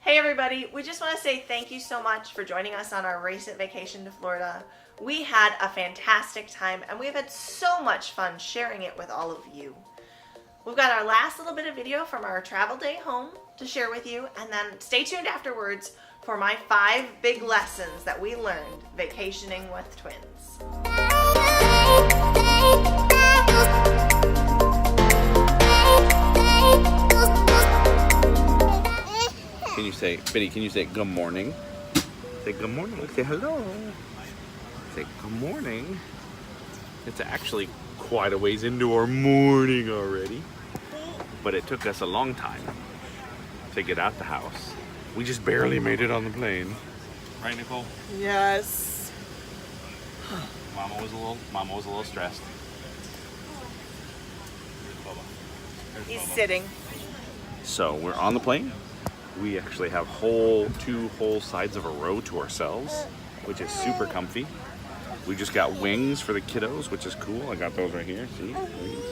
Hey everybody, we just want to say thank you so much for joining us on our recent vacation to Florida. We had a fantastic time and we've had so much fun sharing it with all of you. We've got our last little bit of video from our travel day home to share with you, and then stay tuned afterwards for my 5 big lessons that we learned vacationing with twins. Can you say, Betty, can you say good morning? Say good morning. Say hello. Say good morning. It's actually quite a ways into our morning already. But it took us a long time to get out the house. We just barely made it on the plane. Right, Nicole? Yes. Mama was a little stressed. He's sitting. So we're on the plane. We actually have 2 whole sides of a row to ourselves, which is super comfy. We just got wings for the kiddos, which is cool. I got those right here, see? Wings.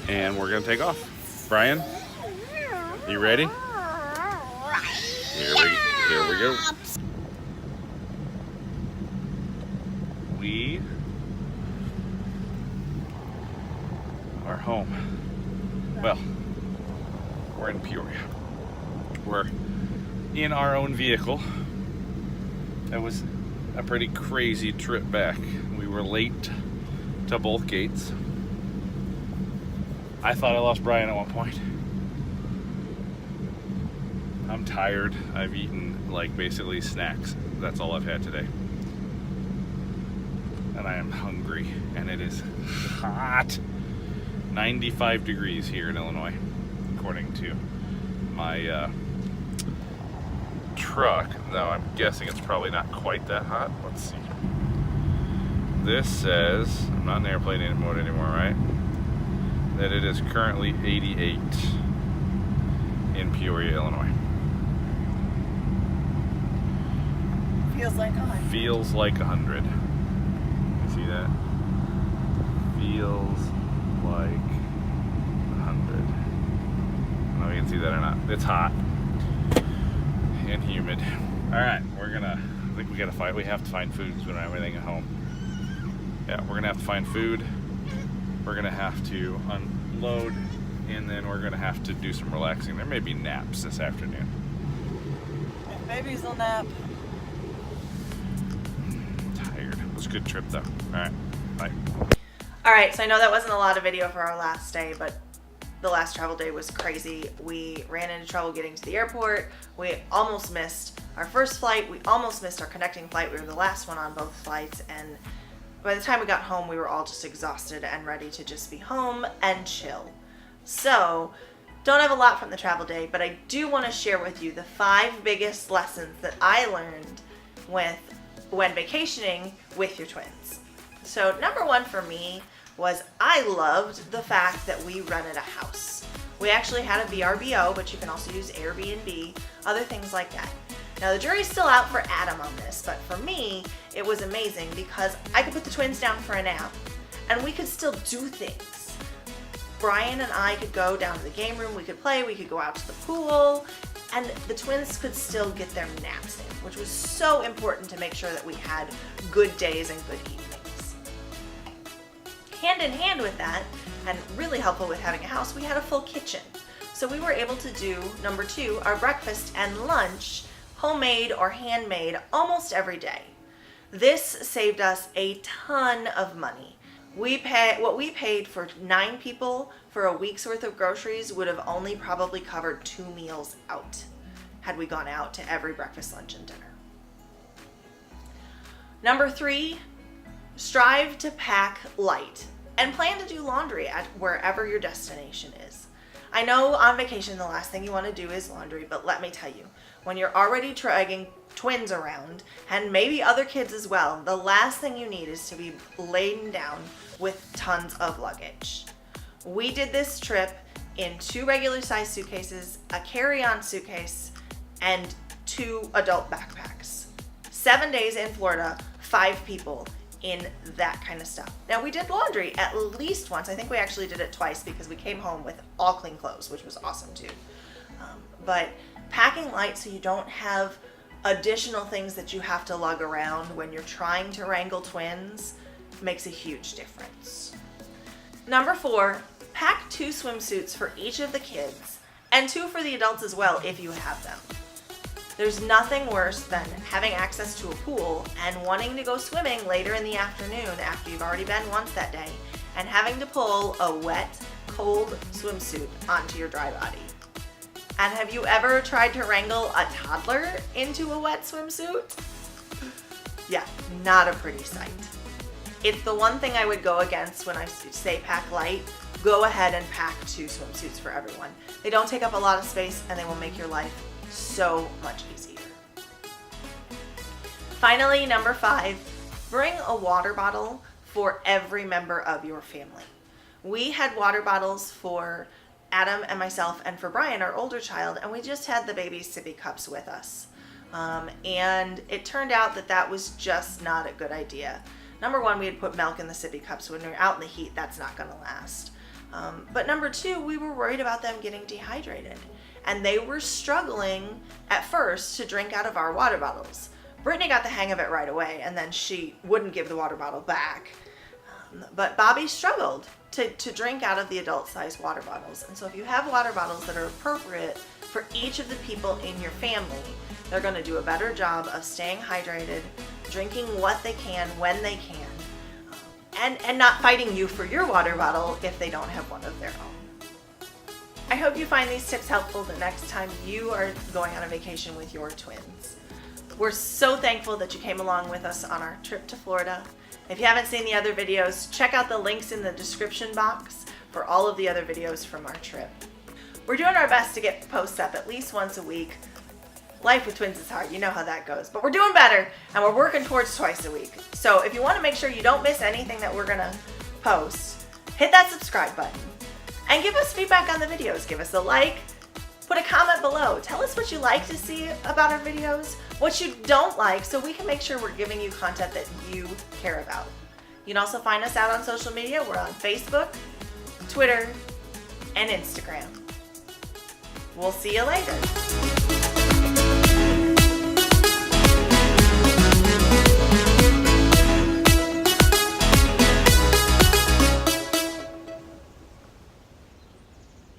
And we're gonna take off. Brian, you ready? Here we go. We are home. Well, we're in Peoria. We're in our own vehicle. That was a pretty crazy trip back. We were late to both gates. I thought I lost Brian at one point. I'm tired. I've eaten like basically snacks. That's all I've had today. And I am hungry, and it is hot. 95 degrees here in Illinois, according to my truck. Now I'm guessing it's probably not quite that hot. Let's see. This says, I'm not in airplane mode anymore, right? That it is currently 88 in Peoria, Illinois. Feels like 100. Feels like 100. You see that? Feels like 100. I don't know if you can see that or not. It's hot and humid. All right, I think we have to find food because we don't have anything at home. Yeah, we're gonna have to find food. We're gonna have to unload, and then we're gonna have to do some relaxing. There may be naps this afternoon. If babies will nap. I'm tired. It was a good trip though. All right, bye. All right, so I know that wasn't a lot of video for our last day, but the last travel day was crazy. We ran into trouble getting to the airport. We almost missed our first flight. We almost missed our connecting flight. We were the last one on both flights, and by the time we got home, we were all just exhausted and ready to just be home and chill. So, don't have a lot from the travel day, but I do want to share with you the 5 biggest lessons that I learned when vacationing with your twins. So, number 1 for me was I loved the fact that we rented a house. We actually had a VRBO, but you can also use Airbnb, other things like that. Now the jury's still out for Adam on this, but for me, it was amazing because I could put the twins down for a nap and we could still do things. Brian and I could go down to the game room, we could play, we could go out to the pool, and the twins could still get their naps in, which was so important to make sure that we had good days and good evenings. Hand in hand with that, and really helpful with having a house, we had a full kitchen. So we were able to do, number 2, our breakfast and lunch, homemade or handmade, almost every day. This saved us a ton of money. What we paid for 9 people for a week's worth of groceries would have only probably covered 2 meals out had we gone out to every breakfast, lunch, and dinner. Number 3, strive to pack light and plan to do laundry at wherever your destination is. I know on vacation the last thing you want to do is laundry, but let me tell you, when you're already dragging twins around and maybe other kids as well, the last thing you need is to be laden down with tons of luggage. We did this trip in 2 regular size suitcases, a carry-on suitcase, and 2 adult backpacks. 7 days in Florida, 5 people in that kind of stuff. Now we did laundry at least once. I think we actually did it twice because we came home with all clean clothes, which was awesome too. But Packing light so you don't have additional things that you have to lug around when you're trying to wrangle twins makes a huge difference. Number 4, pack 2 swimsuits for each of the kids and 2 for the adults as well if you have them. There's nothing worse than having access to a pool and wanting to go swimming later in the afternoon after you've already been once that day and having to pull a wet, cold swimsuit onto your dry body. And have you ever tried to wrangle a toddler into a wet swimsuit? Yeah, not a pretty sight. It's the one thing I would go against when I say pack light. Go ahead and pack 2 swimsuits for everyone. They don't take up a lot of space and they will make your life so much easier. Finally, number 5, bring a water bottle for every member of your family. We had water bottles for Adam and myself and for Brian, our older child, and we just had the baby's sippy cups with us. And it turned out that that was just not a good idea. Number 1, we had put milk in the sippy cups. When we're out in the heat, that's not gonna last. But number 2, we were worried about them getting dehydrated. And they were struggling at first to drink out of our water bottles. Brittany got the hang of it right away, and then she wouldn't give the water bottle back. But Bobby struggled to drink out of the adult-sized water bottles. And so if you have water bottles that are appropriate for each of the people in your family, they're going to do a better job of staying hydrated, drinking what they can when they can, and not fighting you for your water bottle if they don't have one of their own. I hope you find these tips helpful the next time you are going on a vacation with your twins. We're so thankful that you came along with us on our trip to Florida. If you haven't seen the other videos, check out the links in the description box for all of the other videos from our trip. We're doing our best to get posts up at least once a week. Life with twins is hard, you know how that goes, but we're doing better and we're working towards twice a week. So if you want to make sure you don't miss anything that we're gonna post, hit that subscribe button and give us feedback on the videos. Give us a like, put a comment below. Tell us what you like to see about our videos, what you don't like, so we can make sure we're giving you content that you care about. You can also find us out on social media. We're on Facebook, Twitter, and Instagram. We'll see you later.